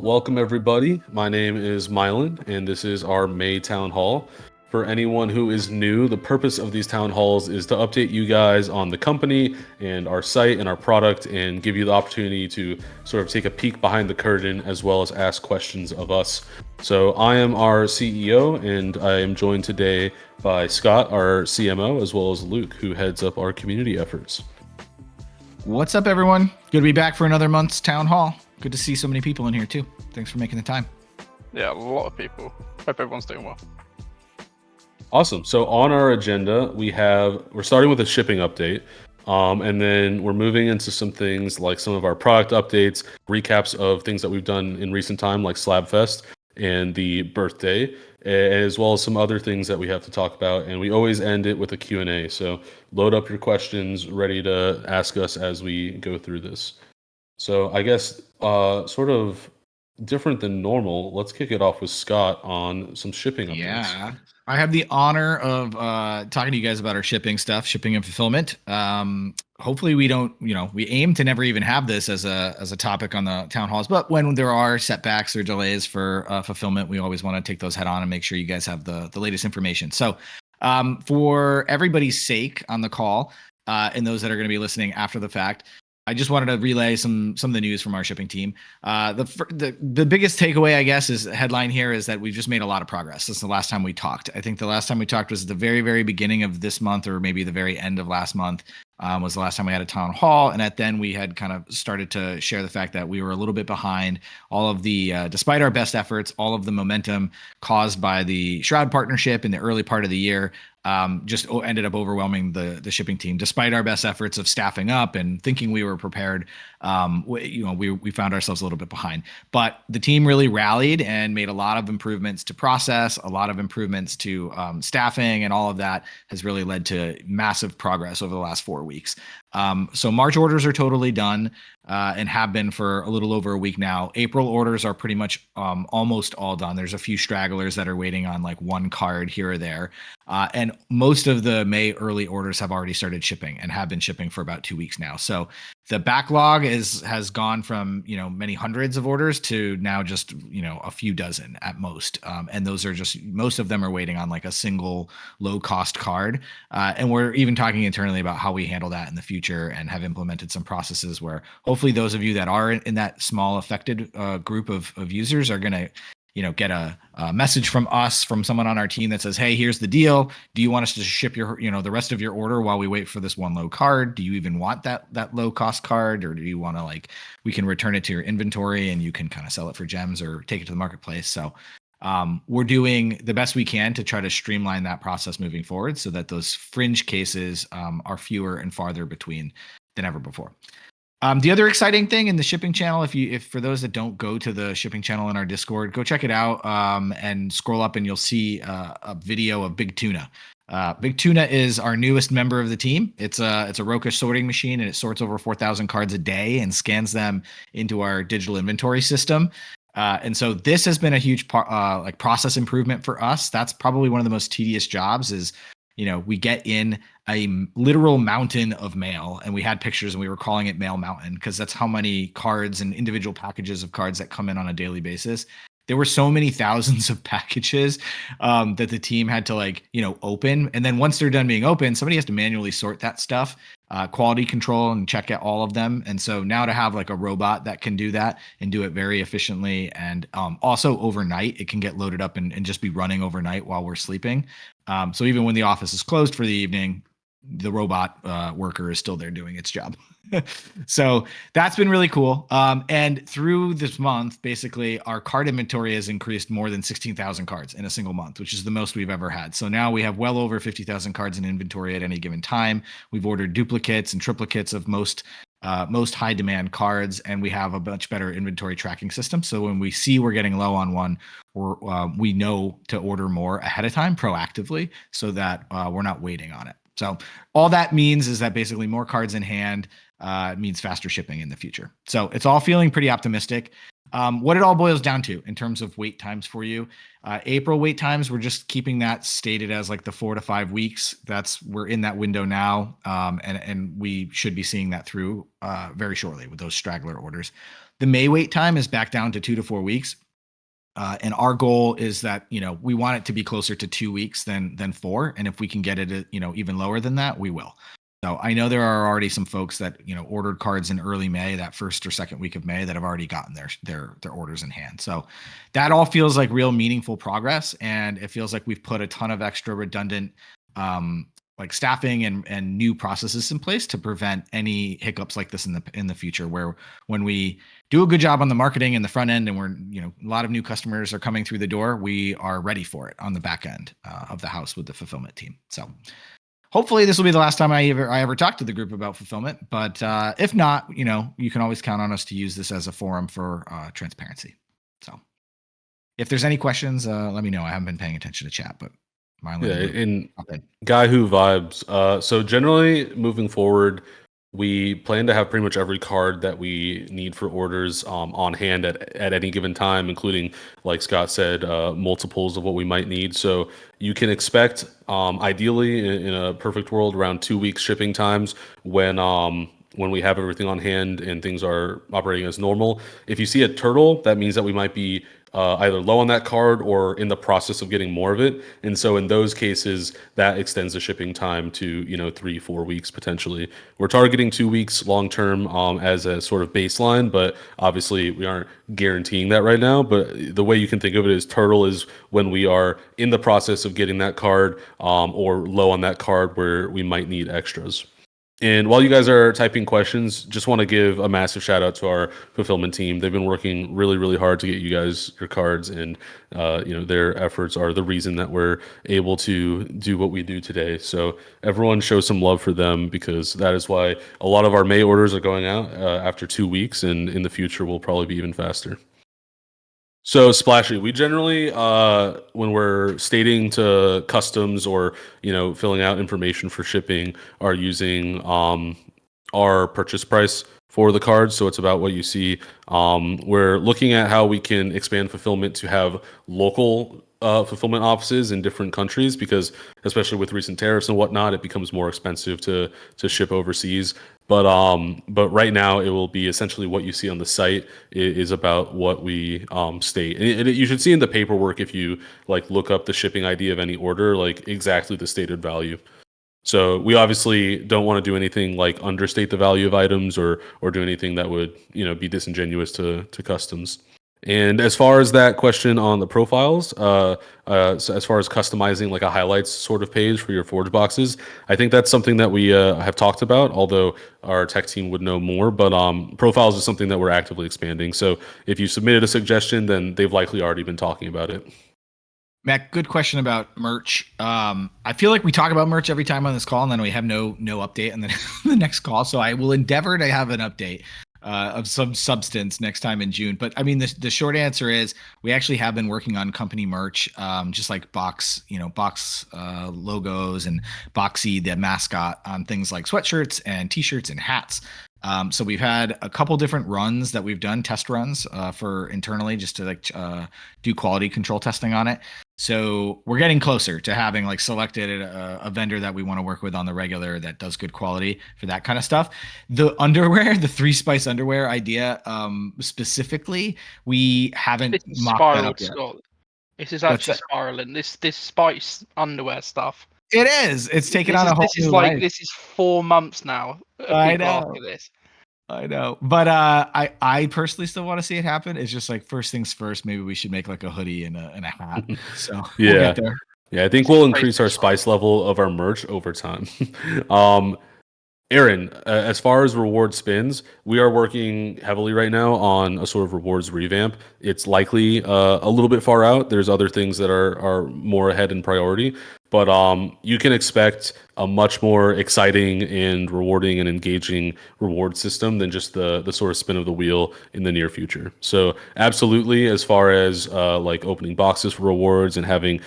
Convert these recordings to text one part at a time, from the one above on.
welcome everybody. My name is Mylan, and this is our May Town Hall. For anyone who is new, the purpose of these town halls is to update you guys on the company and our site and our product and give you the opportunity to sort of take a peek behind the curtain as well as ask questions of us. So I am our CEO, and I am joined today by Scott, our CMO, as well as Luke, who heads up our community efforts. What's up, everyone? Good to be back for another month's town hall. Good to see so many people in here too. Thanks for making the time. Yeah, a lot of people. Hope everyone's doing well. Awesome. So on our agenda, we're starting with a shipping update, and then we're moving into some things like some of our product updates, recaps of things that we've done in recent time, like Slabfest and the birthday, as well as some other things that we have to talk about. And we always end it with a Q&A. So load up your questions, ready to ask us as we go through this. So I guess sort of different than normal, let's kick it off with Scott on some shipping updates. Yeah, I have the honor of talking to you guys about our shipping stuff, shipping and fulfillment. Hopefully we don't, we aim to never even have this as a topic on the town halls, but when there are setbacks or delays for fulfillment, we always want to take those head on and make sure you guys have the latest information. So for everybody's sake on the call, and those that are going to be listening after the fact, I just wanted to relay some of the news from our shipping team. The biggest takeaway, I guess, is headline here is that we've just made a lot of progress since the last time we talked. I think the last time we talked was at the very, very beginning of this month, or maybe the very end of last month. Was the last time we had a town hall, and then we had kind of started to share the fact that we were a little bit behind. All of the, despite our best efforts, all of the momentum caused by the Shroud partnership in the early part of the year just ended up overwhelming the shipping team. Despite our best efforts of staffing up and thinking we were prepared, we found ourselves a little bit behind. But the team really rallied and made a lot of improvements to process, a lot of improvements to staffing, and all of that has really led to massive progress over the last 4 weeks. So March orders are totally done and have been for a little over a week now. April orders are pretty much almost all done. There's a few stragglers that are waiting on like one card here or there. And most of the May early orders have already started shipping and have been shipping for about 2 weeks now. So the backlog has gone from, many hundreds of orders to now just, a few dozen at most. And those are just, most of them are waiting on like a single low cost card. And we're even talking internally about how we handle that in the future and have implemented some processes where hopefully those of you that are in that small affected group of users are going to get a message from us, from someone on our team that says, hey, here's the deal. Do you want us to ship your, the rest of your order while we wait for this one low card? Do you even want that low cost card? Or do you want to we can return it to your inventory and you can kind of sell it for gems or take it to the marketplace. So we're doing the best we can to try to streamline that process moving forward so that those fringe cases are fewer and farther between than ever before. The other exciting thing in the shipping channel, if for those that don't go to the shipping channel in our Discord, go check it out and scroll up and you'll see a video of Big Tuna. Big Tuna is our newest member of the team. It's a Roka sorting machine, and it sorts over 4,000 cards a day and scans them into our digital inventory system. And so this has been a huge process improvement for us. That's probably one of the most tedious jobs is, we get in a literal mountain of mail, and we had pictures and we were calling it Mail Mountain because that's how many cards and individual packages of cards that come in on a daily basis. There were so many thousands of packages that the team had to open. And then once they're done being open, somebody has to manually sort that stuff, quality control and check out all of them. And so now to have a robot that can do that and do it very efficiently. And also overnight, it can get loaded up and just be running overnight while we're sleeping. So even when the office is closed for the evening, the robot worker is still there doing its job. So that's been really cool. And through this month, basically our card inventory has increased more than 16,000 cards in a single month, which is the most we've ever had. So now we have well over 50,000 cards in inventory at any given time. We've ordered duplicates and triplicates of most high demand cards, and we have a much better inventory tracking system. So when we see we're getting low on one, we know to order more ahead of time proactively so that we're not waiting on it. So all that means is that basically more cards in hand means faster shipping in the future. So it's all feeling pretty optimistic. What it all boils down to in terms of wait times for you, April wait times, we're just keeping that stated as the 4 to 5 weeks. We're in that window now. And we should be seeing that through very shortly with those straggler orders. The May wait time is back down to 2 to 4 weeks. And our goal is that, we want it to be closer to 2 weeks than 4. And if we can get it, even lower than that, we will. So I know there are already some folks that, ordered cards in early May, that first or second week of May, that have already gotten their orders in hand. So that all feels like real meaningful progress. And it feels like we've put a ton of extra redundant, like staffing and new processes in place to prevent any hiccups like this in the future, where when we do a good job on the marketing in the front end and we're, a lot of new customers are coming through the door, we are ready for it on the back end of the house with the fulfillment team. So hopefully this will be the last time I ever talk to the group about fulfillment, but if not, you can always count on us to use this as a forum for transparency. So if there's any questions, let me know. I haven't been paying attention to chat, but in Guy Who vibes. So generally moving forward, we plan to have pretty much every card that we need for orders on hand at any given time, including, like Scott said, multiples of what we might need. So you can expect, ideally, in a perfect world, around 2 weeks shipping times when we have everything on hand and things are operating as normal. If you see a turtle, that means that we might be either low on that card or in the process of getting more of it. And so in those cases, that extends the shipping time to 3-4 weeks potentially. We're targeting 2 weeks long term as a sort of baseline, but obviously we aren't guaranteeing that right now. But the way you can think of it is turtle is when we are in the process of getting that card or low on that card where we might need extras. And while you guys are typing questions, just want to give a massive shout out to our fulfillment team. They've been working really, really hard to get you guys your cards, and their efforts are the reason that we're able to do what we do today. So everyone show some love for them, because that is why a lot of our May orders are going out after 2 weeks, and in the future will probably be even faster. So Splashy, we generally, when we're stating to customs or filling out information for shipping, are using our purchase price for the cards. So it's about what you see. We're looking at how we can expand fulfillment to have local fulfillment offices in different countries, because especially with recent tariffs and whatnot, it becomes more expensive to ship overseas. But right now it will be essentially what you see on the site is about what we state, and you should see in the paperwork, if you look up the shipping ID of any order, exactly the stated value. So we obviously don't want to do anything like understate the value of items or do anything that would be disingenuous to customs. And as far as that question on the profiles, so as far as customizing like a highlights sort of page for your Forge boxes, I think that's something that we have talked about, although our tech team would know more. But profiles is something that we're actively expanding. So if you submitted a suggestion, then they've likely already been talking about it. Matt, good question about merch. I feel like we talk about merch every time on this call, and then we have no update on the next call. So I will endeavor to have an update of some substance next time in June. But I mean, the short answer is we actually have been working on company merch, just like box logos and BOXED, the mascot, on things like sweatshirts and t-shirts and hats. So we've had a couple different runs that we've done, test runs for internally, just to do quality control testing on it. So we're getting closer to having selected a vendor that we want to work with on the regular that does good quality for that kind of stuff. The underwear, the 3 Spice underwear idea specifically, we haven't mocked that up yet. Scott. This is actually spiraling. This Spice underwear stuff. It is. It's taken on a whole new life. This is 4 months now. I know. After this. I know, but I personally still want to see it happen. It's just first things first. Maybe we should make a hoodie and a hat. So yeah, we'll get there. Yeah, I think we'll increase our spice level of our merch over time. Aaron, as far as reward spins, we are working heavily right now on a sort of rewards revamp. It's likely a little bit far out. There's other things that are more ahead in priority, but you can expect a much more exciting and rewarding and engaging reward system than just the sort of spin of the wheel in the near future. So absolutely, as far as opening boxes for rewards and having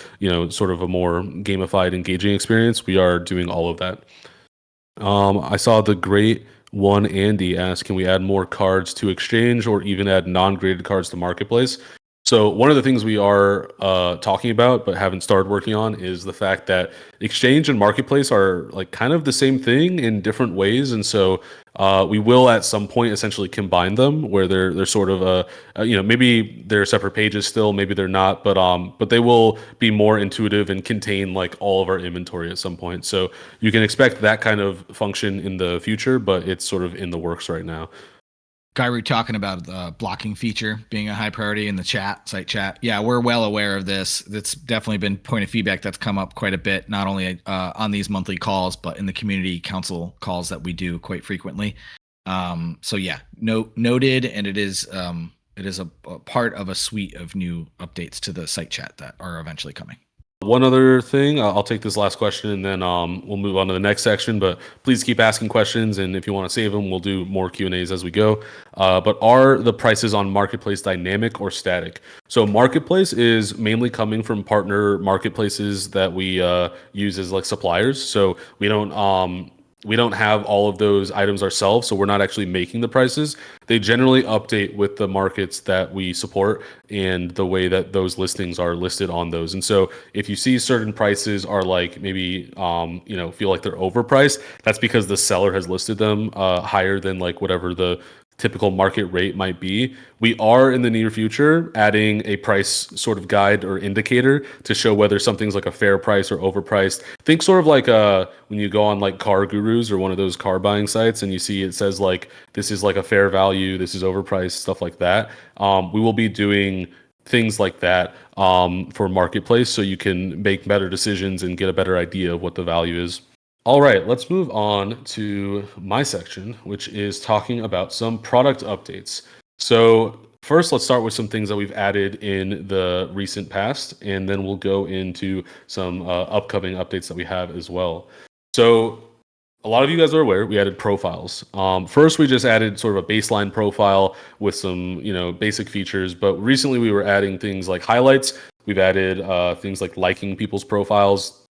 sort of a more gamified, engaging experience, we are doing all of that. I saw the great one Andy ask, can we add more cards to exchange or even add non-graded cards to marketplace? So one of the things we are talking about but haven't started working on is the fact that exchange and marketplace are kind of the same thing in different ways. And so We will at some point essentially combine them, where they're sort of maybe they're separate pages still, maybe they're not, but they will be more intuitive and contain like all of our inventory at some point. So you can expect that kind of function in the future, but it's sort of in the works right now. Guy, we're talking about the blocking feature being a high priority in the site chat. Yeah, we're well aware of this. That's definitely been point of feedback that's come up quite a bit, not only on these monthly calls, but in the community council calls that we do quite frequently. So yeah, noted, and it is a part of a suite of new updates to the site chat that are eventually coming. One other thing, I'll take this last question and then we'll move on to the next section, but please keep asking questions, and if you want to save them, we'll do more Q&As as we go. But are the prices on Marketplace dynamic or static? So Marketplace is mainly coming from partner marketplaces that we use as like suppliers. So we don't have all of those items ourselves, so we're not actually making the prices. They generally update with the markets that we support and the way that those listings are listed on those. And so if you see certain prices are like maybe feel like they're overpriced, that's because the seller has listed them higher than like whatever the typical market rate might be. We are in the near future adding a price sort of guide or indicator to show whether something's like a fair price or overpriced. Think sort of like when you go on like Car Gurus or one of those car buying sites and you see it says like this is like a fair value, this is overpriced, stuff like that. We will be doing things like that for Marketplace so you can make better decisions and get a better idea of what the value is. All right, let's move on to my section, which is talking about some product updates. So first, let's start with some things that we've added in the recent past, and then we'll go into some upcoming updates that we have as well. So a lot of you guys are aware we added profiles. First, we just added sort of a baseline profile with some basic features, but recently we were adding things like highlights. We've added things like liking people's profiles,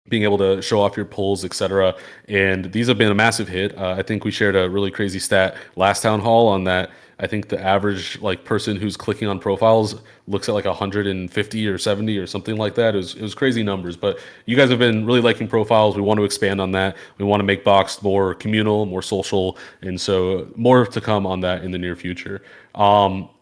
being able to show off your polls, etc. And these have been a massive hit. I think we shared a really crazy stat last town hall on that. I think the average like person who's clicking on profiles looks at like 150 or 70 or something like that. It was crazy numbers, but you guys have been really liking profiles. We want to expand on that. We want to make Boxed more communal, more social, and so more to come on that in the near future.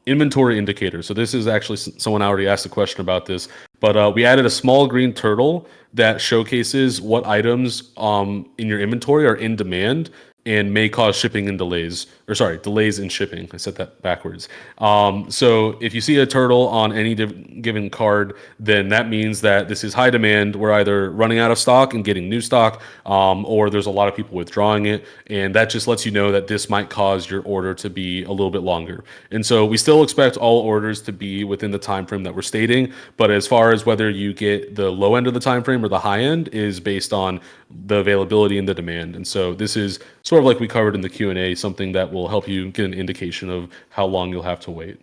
Inventory indicator. So this is actually someone already asked a question about this, but we added a small green turtle that showcases what items in your inventory are in demand and may cause shipping and delays, or sorry, delays in shipping. I said that backwards. So if you see a turtle on any given card, then that means that this is high demand. We're either running out of stock and getting new stock, or there's a lot of people withdrawing it. And that just lets you know that this might cause your order to be a little bit longer. And so we still expect all orders to be within the time frame that we're stating. But as far as whether you get the low end of the time frame or the high end is based on the availability and the demand. And so this is sort of like we covered in the Q&A, something that will help you get an indication of how long you'll have to wait.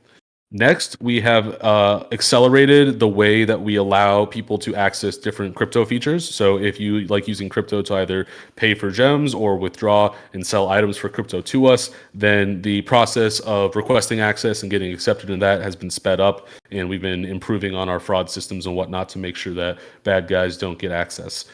Next, we have accelerated the way that we allow people to access different crypto features. So if you like using crypto to either pay for gems or withdraw and sell items for crypto to us, then the process of requesting access and getting accepted in that has been sped up. And we've been improving on our fraud systems and whatnot to make sure that bad guys don't get access.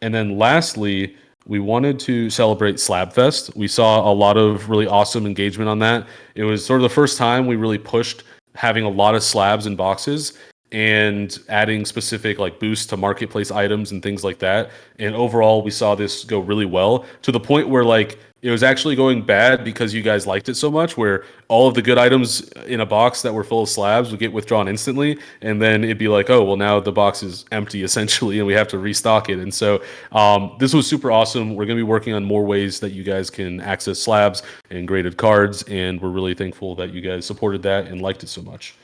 And then lastly, we wanted to celebrate Slabfest. We saw a lot of really awesome engagement on that. It was sort of the first time we really pushed having a lot of slabs in boxes and adding specific like boosts to marketplace items and things like that. And overall, we saw this go really well to the point where like it was actually going bad because you guys liked it so much, where all of the good items in a box that were full of slabs would get withdrawn instantly. And then it'd be like, oh, well, now the box is empty essentially, and we have to restock it. And so this was super awesome. We're going to be working on more ways that you guys can access slabs and graded cards. And we're really thankful that you guys supported that and liked it so much.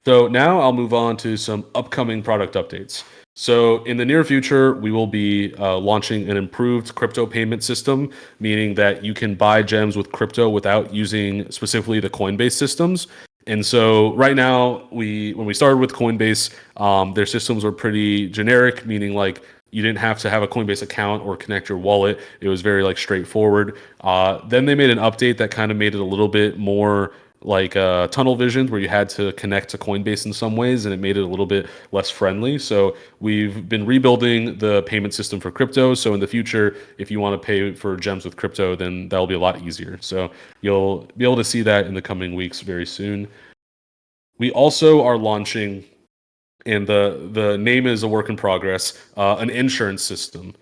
So now I'll move on to some upcoming product updates. So in the near future, we will be launching an improved crypto payment system, meaning that you can buy gems with crypto without using specifically the Coinbase systems. And so right now, when we started with Coinbase, their systems were pretty generic, meaning like you didn't have to have a Coinbase account or connect your wallet. It was very like straightforward. Then they made an update that kind of made it a little bit more like tunnel visions where you had to connect to Coinbase in some ways, and it made it a little bit less friendly. So we've been rebuilding the payment system for crypto. So in the future, if you want to pay for gems with crypto, then that'll be a lot easier. So you'll be able to see that in the coming weeks very soon. We also are launching, and the name is a work in progress, an insurance system.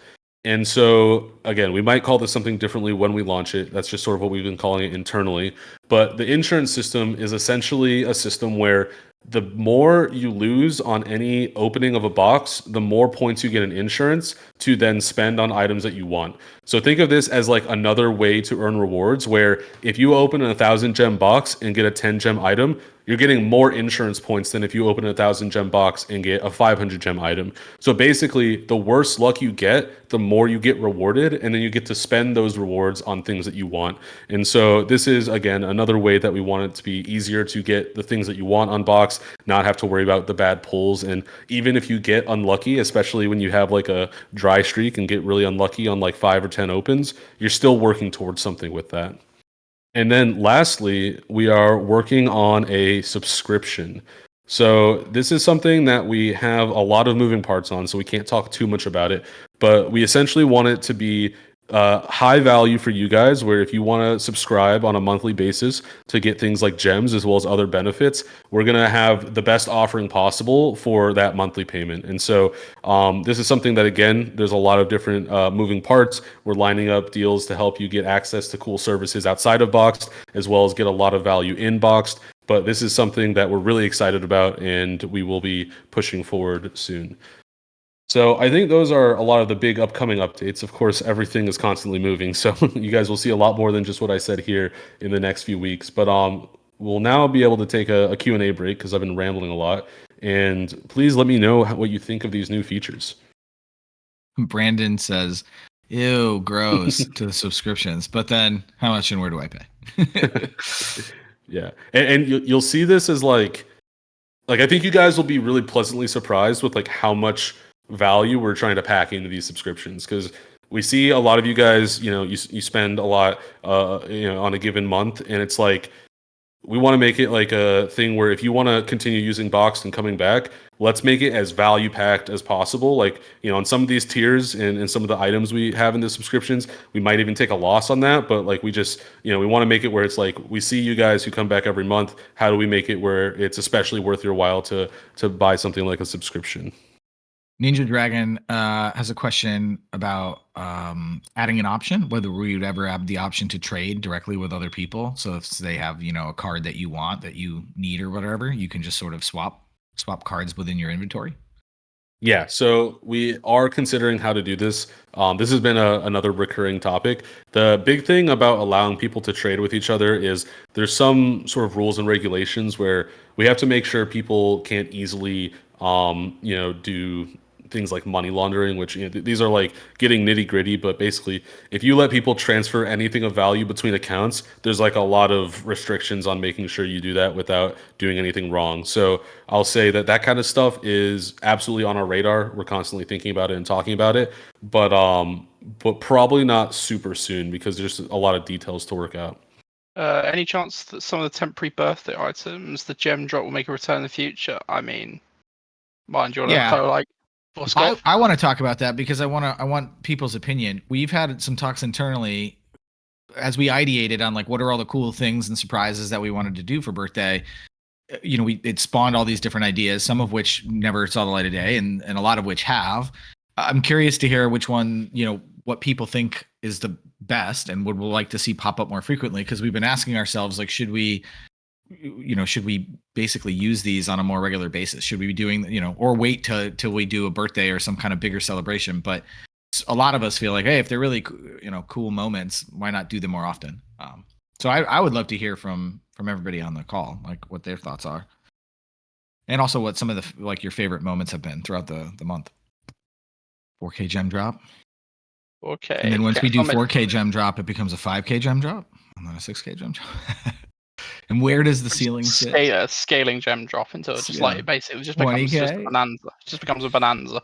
And so, again, we might call this something differently when we launch it. That's just sort of what we've been calling it internally. But the insurance system is essentially a system where the more you lose on any opening of a box, the more points you get in insurance to then spend on items that you want. So think of this as like another way to earn rewards, where if you open a 1,000 gem box and get a 10 gem item, you're getting more insurance points than if you open a 1,000 gem box and get a 500 gem item. So basically, the worse luck you get, the more you get rewarded, and then you get to spend those rewards on things that you want. And so this is, again, another way that we want it to be easier to get the things that you want on box, not have to worry about the bad pulls. And even if you get unlucky, especially when you have like a dry streak and get really unlucky on like 5 or 10 opens, you're still working towards something with that. And then lastly, we are working on a subscription. So this is something that we have a lot of moving parts on, so we can't talk too much about it. But we essentially want it to be high value for you guys, where if you want to subscribe on a monthly basis to get things like gems as well as other benefits, we're going to have the best offering possible for that monthly payment. And so this is something that, again, there's a lot of different moving parts. We're lining up deals to help you get access to cool services outside of Boxed, as well as get a lot of value in Boxed. But this is something that we're really excited about, and we will be pushing forward soon. So I think those are a lot of the big upcoming updates. Of course, everything is constantly moving, so you guys will see a lot more than just what I said here in the next few weeks. But we'll now be able to take a Q&A break because I've been rambling a lot. And please let me know what you think of these new features. Brandon says, ew, gross to the subscriptions. But then how much and where do I pay? Yeah. And you'll see this as like I think you guys will be really pleasantly surprised with like how much value we're trying to pack into these subscriptions, because we see a lot of you guys, you spend a lot on a given month, and it's like we want to make it like a thing where if you want to continue using Boxed and coming back, let's make it as value packed as possible. Like, on some of these tiers and some of the items we have in the subscriptions, we might even take a loss on that. But like, we just, we want to make it where it's like, we see you guys who come back every month. How do we make it where it's especially worth your while to buy something like a subscription? Ninja Dragon has a question about adding an option, whether we would ever have the option to trade directly with other people. So if they have, a card that you want, that you need or whatever, you can just sort of swap cards within your inventory. Yeah, so we are considering how to do this. This has been another recurring topic. The big thing about allowing people to trade with each other is there's some sort of rules and regulations where we have to make sure people can't easily, do things like money laundering, which these are like getting nitty gritty. But basically, if you let people transfer anything of value between accounts, there's like a lot of restrictions on making sure you do that without doing anything wrong. So I'll say that kind of stuff is absolutely on our radar. We're constantly thinking about it and talking about it, but probably not super soon because there's a lot of details to work out. Any chance that some of the temporary birthday items, the gem drop, will make a return in the future? I mean, mind you, want to kind of like. I want to talk about that because I want people's opinion. We've had some talks internally as we ideated on like what are all the cool things and surprises that we wanted to do for birthday. It spawned all these different ideas, some of which never saw the light of day, and a lot of which have. I'm curious to hear which one, what people think is the best and would like to see pop up more frequently, because we've been asking ourselves, like, should we basically use these on a more regular basis? Should we be doing, or wait till we do a birthday or some kind of bigger celebration? But a lot of us feel like, hey, if they're really, cool moments, why not do them more often? So I would love to hear from everybody on the call, like what their thoughts are, and also what some of the like your favorite moments have been throughout the month. 4K gem drop. Okay. And then once we do 4K gem drop, it becomes a 5K gem drop, and then a 6K gem drop. And where does the ceiling sit? Scaling gem drop into just like basically just becomes just a bonanza. It just becomes a bonanza.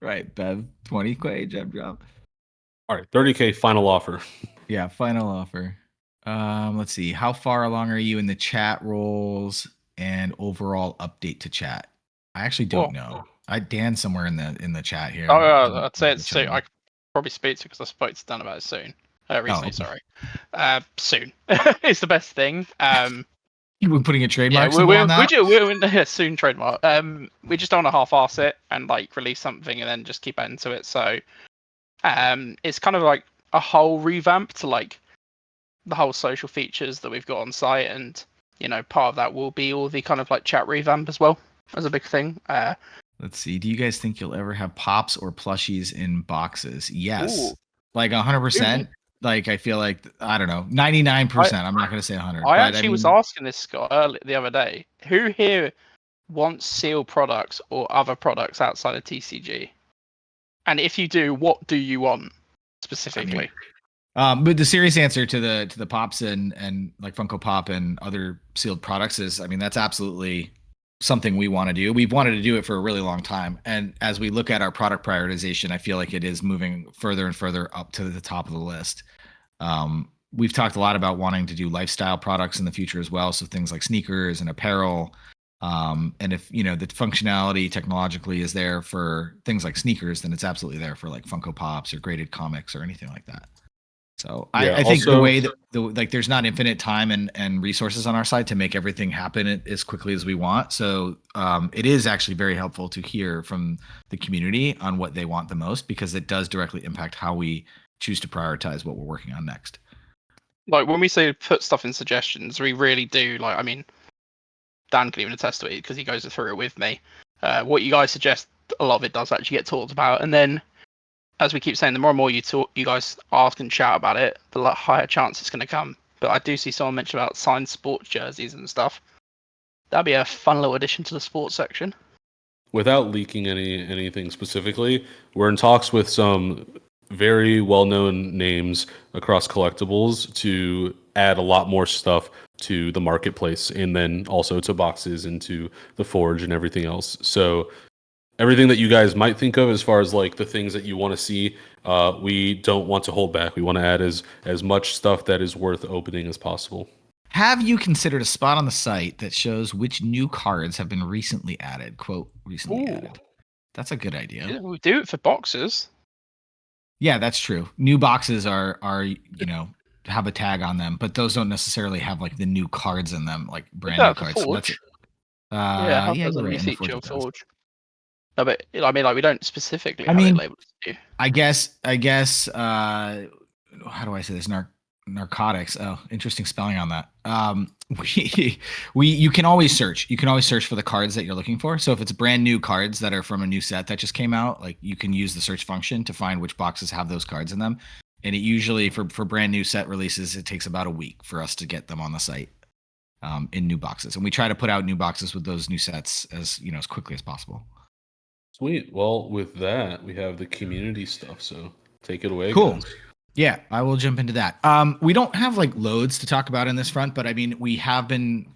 Right, Bev. 20K gem drop. All right, 30K final offer. Yeah, final offer. Let's see. How far along are you in the chat roles and overall update to chat? I actually don't know. Dan's somewhere in the chat here. I'd say it's soon. I could probably speak to because I spoke to Dan about it soon. Recently, okay. sorry. Soon is the best thing. You were putting a Yeah, trademark symbol on that? we're soon trademark. We just don't want to half-ass it and like release something and then just keep adding to it. So, it's kind of like a whole revamp to like the whole social features that we've got on site, and part of that will be all the kind of like chat revamp as well as a big thing. Let's see. Do you guys think you'll ever have pops or plushies in boxes? Yes. Ooh. Like 100%. Like I feel like I don't know, 99%. I'm not going to say 100. I actually was asking this Scott earlier the other day. Who here wants sealed products or other products outside of TCG? And if you do, what do you want specifically? But the serious answer to the pops and like Funko Pop and other sealed products is, I mean, that's absolutely something we want to do. We've wanted to do it for a really long time. And as we look at our product prioritization, I feel like it is moving further and further up to the top of the list. We've talked a lot about wanting to do lifestyle products in the future as well. So things like sneakers and apparel. And if, the functionality technologically is there for things like sneakers, then it's absolutely there for like Funko Pops or graded comics or anything like that. So I think the way that like there's not infinite time and resources on our side to make everything happen as quickly as we want. So it is actually very helpful to hear from the community on what they want the most, because it does directly impact how we choose to prioritize what we're working on next. Like when we say put stuff in suggestions, we really do. Like, I mean, Dan can even attest to it because he goes through it with me. What you guys suggest, a lot of it does actually get talked about, and then, as we keep saying, the more and more you guys ask and chat about it, the higher chance it's going to come. But I do see someone mention about signed sports jerseys and stuff. That'd be a fun little addition to the sports section. Without leaking anything specifically, we're in talks with some very well-known names across collectibles to add a lot more stuff to the marketplace, and then also to boxes and to the forge and everything else. So everything that you guys might think of as far as like the things that you want to see, we don't want to hold back. We want to add as much stuff that is worth opening as possible. Have you considered a spot on the site that shows which new cards have been recently added? Quote, recently added. That's a good idea. Yeah, we do it for boxes. Yeah, that's true. New boxes are have a tag on them, but those don't necessarily have like the new cards in them, like brand new cards. So that's yeah, you're right. Feature of Forge. No, but I mean, like, we don't specifically have it labeled. I guess. How do I say this? Narcotics. Oh, interesting spelling on that. You can always search. You can always search for the cards that you're looking for. So if it's brand new cards that are from a new set that just came out, like you can use the search function to find which boxes have those cards in them. And it usually for brand new set releases, it takes about a week for us to get them on the site in new boxes. And we try to put out new boxes with those new sets as quickly as possible. Sweet. Well, with that, we have the community stuff. So take it away. Cool. Guys. Yeah, I will jump into that. We don't have like loads to talk about in this front, but I mean, we have been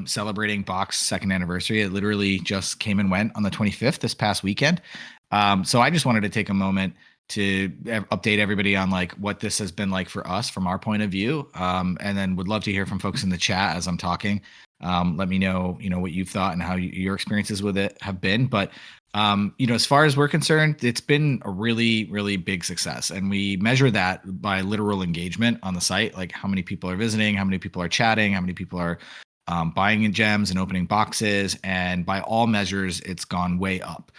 celebrating Box second anniversary. It literally just came and went on the 25th this past weekend. So I just wanted to take a moment to update everybody on like what this has been like for us from our point of view. And then would love to hear from folks in the chat as I'm talking. Let me know, what you've thought and how your experiences with it have been. But as far as we're concerned, it's been a really, really big success. And we measure that by literal engagement on the site, like how many people are visiting, how many people are chatting, how many people are buying in gems and opening boxes. And by all measures, it's gone way up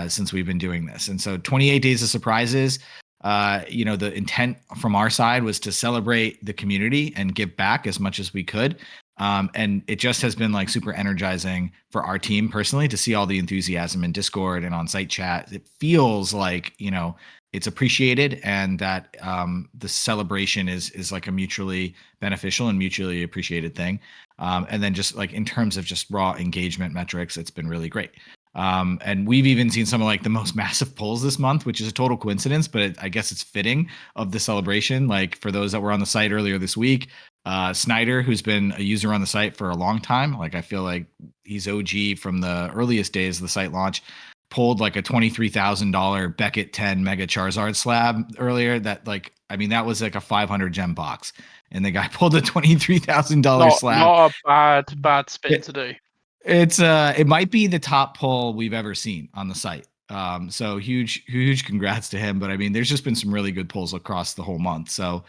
since we've been doing this. And so 28 Days of Surprises, the intent from our side was to celebrate the community and give back as much as we could. And it just has been like super energizing for our team personally to see all the enthusiasm in Discord and on site chat. It feels like, it's appreciated, and that the celebration is like a mutually beneficial and mutually appreciated thing. And then just like in terms of just raw engagement metrics, it's been really great. And we've even seen some of like the most massive polls this month, which is a total coincidence, but I guess it's fitting of the celebration. Like for those that were on the site earlier this week, Snyder, who's been a user on the site for a long time, like I feel like he's OG from the earliest days of the site launch, pulled like a $23,000 Beckett 10 Mega Charizard slab earlier. That like, I mean, that was like a 500 gem box, and the guy pulled a $23,000 slab. Not a bad spin to do. It might be the top pull we've ever seen on the site. So huge congrats to him. But I mean, there's just been some really good pulls across the whole month. So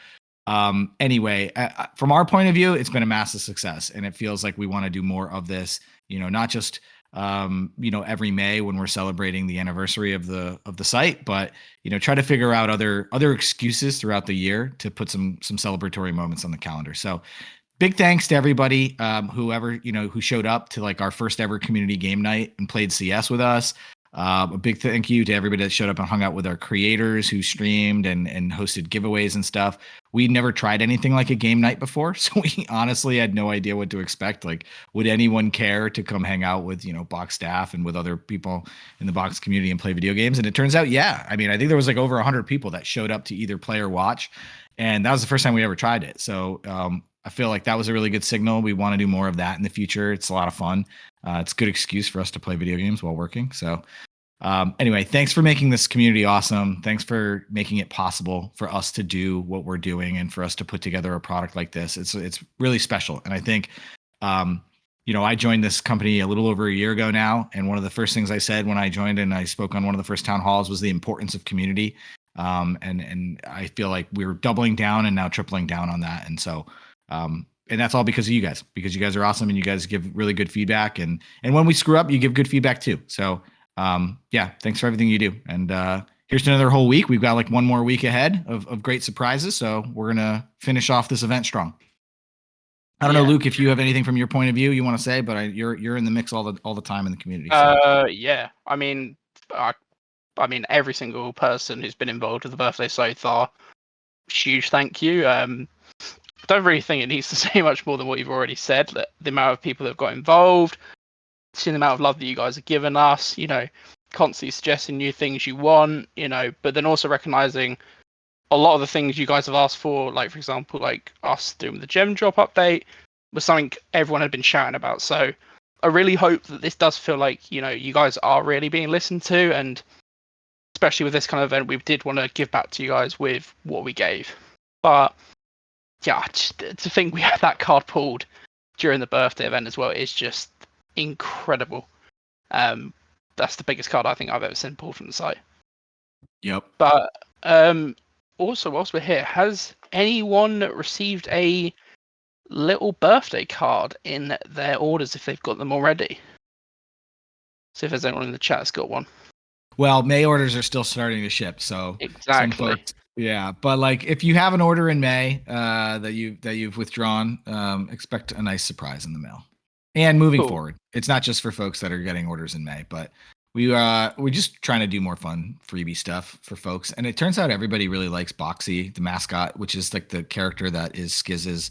anyway, from our point of view, it's been a massive success, and it feels like we want to do more of this, not just every May when we're celebrating the anniversary of the site, but try to figure out other excuses throughout the year to put some celebratory moments on the calendar. So big thanks to everybody who showed up to like our first ever community game night and played CS with us. A big thank you to everybody that showed up and hung out with our creators who streamed and hosted giveaways and stuff. We'd never tried anything like a game night before, so we honestly had no idea what to expect. Like, would anyone care to come hang out with, Box staff and with other people in the Box community and play video games? And it turns out, yeah. I mean, I think there was like over 100 people that showed up to either play or watch, and that was the first time we ever tried it. So I feel like that was a really good signal. We want to do more of that in the future. It's a lot of fun. It's a good excuse for us to play video games while working. So anyway, thanks for making this community awesome. Thanks for making it possible for us to do what we're doing and for us to put together a product like this. It's really special. And I think, I joined this company a little over a year ago now. And one of the first things I said when I joined and I spoke on one of the first town halls was the importance of community. And I feel like we're doubling down and now tripling down on that. And so, and that's all because of you guys are awesome and you guys give really good feedback. And when we screw up, you give good feedback too. So, thanks for everything you do. And here's to another whole week. We've got like one more week ahead of great surprises. So we're going to finish off this event strong. I don't know, Luke, if you have anything from your point of view you want to say, but you're in the mix all the time in the community. So. Yeah. I mean, every single person who's been involved with the birthday so far, huge thank you. Don't really think it needs to say much more than what you've already said. The amount of people that have got involved, seeing the amount of love that you guys have given us, constantly suggesting new things you want, but then also recognizing a lot of the things you guys have asked for, like for example, like us doing the gem drop update was something everyone had been shouting about. So I really hope that this does feel like, you guys are really being listened to, and especially with this kind of event, we did want to give back to you guys with what we gave. But yeah, to think we had that card pulled during the birthday event as well is just incredible. That's the biggest card I think I've ever seen pulled from the site. Yep. But also, whilst we're here, has anyone received a little birthday card in their orders if they've got them already? See if there's anyone in the chat that's got one. Well, May orders are still starting to ship, so exactly. Yeah, but like if you have an order in May that you've withdrawn, expect a nice surprise in the mail. And moving forward, it's not just for folks that are getting orders in May, but we're just trying to do more fun freebie stuff for folks. And it turns out everybody really likes Boxy, the mascot, which is like the character that is Skiz's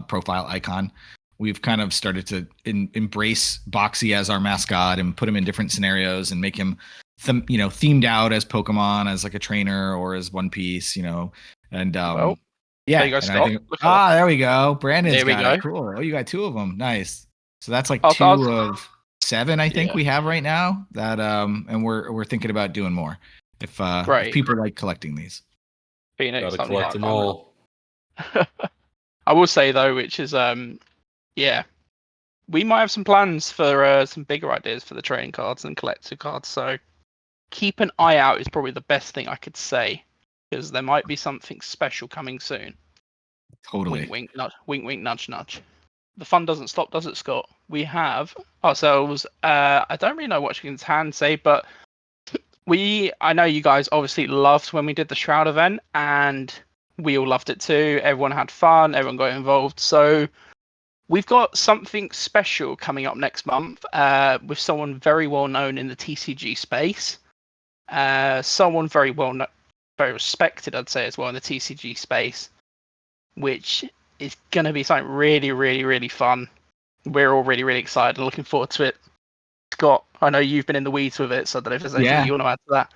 profile icon. We've kind of started to embrace Boxy as our mascot and put him in different scenarios and make him themed out as Pokemon, as like a trainer or as One Piece, and yeah. There you go, Scott. There we go. Brandon's got it. Go. Cool. Oh, you got 2 of them. Nice. So that's like 2 of 7, I think we have right now. That and we're thinking about doing more if people like collecting these. Gotta collect them all. I will say though, which is we might have some plans for some bigger ideas for the trading cards and collector cards. So keep an eye out is probably the best thing I could say, because there might be something special coming soon. Totally. Wink, wink, nudge, nudge. The fun doesn't stop, does it, Scott? We have ourselves. I don't really know what you can say, but I know you guys obviously loved when we did the Shroud event, and we all loved it too. Everyone had fun. Everyone got involved. So we've got something special coming up next month with someone very well known in the TCG space. Someone very well known, very respected, I'd say, as well in the TCG space, which is going to be something really, really, really fun. We're all really, really excited and looking forward to it. Scott, I know you've been in the weeds with it, so I don't know if there's anything you want to add to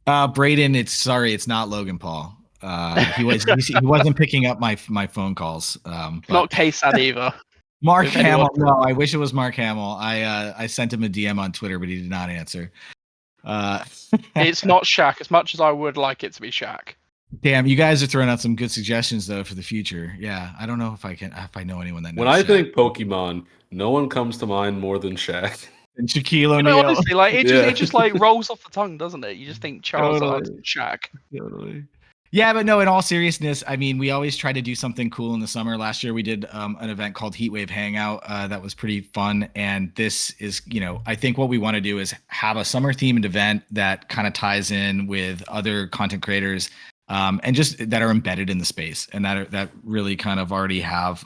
that. Braden, it's not Logan Paul. He wasn't picking up my phone calls. Not KSAD either. Mark Hamill. No, I wish it was Mark Hamill. I sent him a DM on Twitter, but he did not answer. It's not Shaq as much as I would like it to be Shaq. Damn, you guys are throwing out some good suggestions though for the future. Yeah, I don't know if I know anyone that knows. When I Shaq. think Pokemon, no one comes to mind more than Shaq. And Shaquille You know, O'Neal. honestly, like it Yeah. just like rolls off the tongue, doesn't it? You just think Charizard, Totally. Shaq. Totally. Yeah, but no, in all seriousness, I mean, we always try to do something cool in the summer. Last year, we did an event called Heatwave Hangout that was pretty fun. And this is, I think what we want to do is have a summer themed event that kind of ties in with other content creators and just that are embedded in the space and that really kind of already have,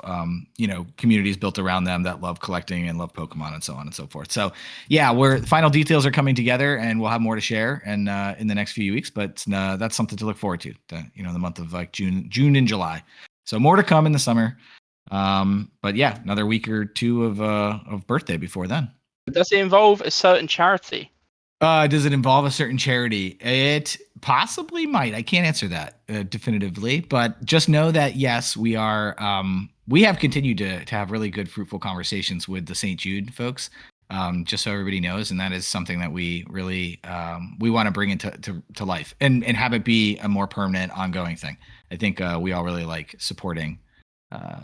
communities built around them that love collecting and love Pokemon and so on and so forth. So yeah, the final details are coming together and we'll have more to share and in the next few weeks, but that's something to look forward to, the month of like June and July. So more to come in the summer. But yeah, another week or two of birthday before then. Does it involve a certain charity? Does it involve a certain charity? It possibly might. I can't answer that definitively, but just know that yes, we are. We have continued to have really good, fruitful conversations with the St. Jude folks. Just so everybody knows, and that is something that we really we want to bring into to life and have it be a more permanent, ongoing thing. I think we all really like supporting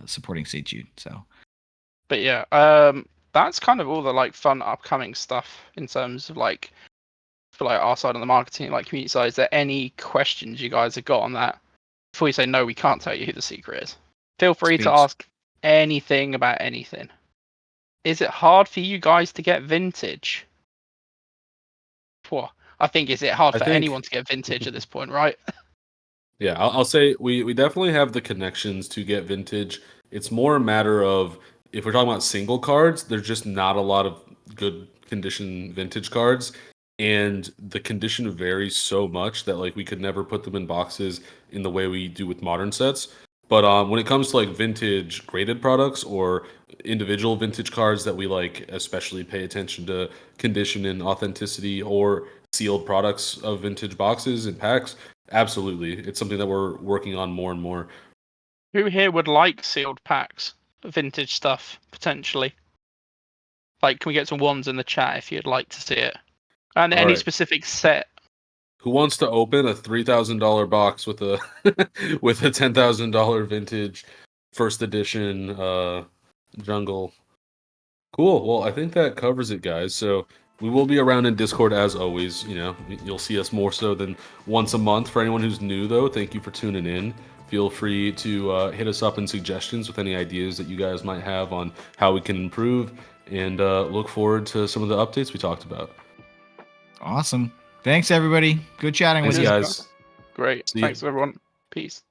St. Jude. So, but yeah, that's kind of all the like fun upcoming stuff in terms of like for like our side on the marketing, like community side. Is there any questions you guys have got on that? Before you say no, we can't tell you who the secret is. Feel free to ask anything about anything. Is it hard for you guys to get vintage? Well, I think is it hard for anyone to get vintage at this point, right? Yeah, I'll say we definitely have the connections to get vintage. It's more a matter of if we're talking about single cards, there's just not a lot of good condition vintage cards. And the condition varies so much that like we could never put them in boxes in the way we do with modern sets. But when it comes to like vintage graded products or individual vintage cards that we like especially pay attention to condition and authenticity or sealed products of vintage boxes and packs, absolutely. It's something that we're working on more and more. Who here would like sealed packs, vintage stuff, potentially? Like, can we get some ones in the chat if you'd like to see it? And All any right. specific set. Who wants to open a $3,000 box with a with a $10,000 vintage first edition jungle? Cool. Well, I think that covers it, guys. So we will be around in Discord as always. You'll see us more so than once a month. For anyone who's new, though, thank you for tuning in. Feel free to hit us up in suggestions with any ideas that you guys might have on how we can improve, and look forward to some of the updates we talked about. Awesome. Thanks, everybody. Good chatting with you guys. Great. Thanks, everyone. Peace.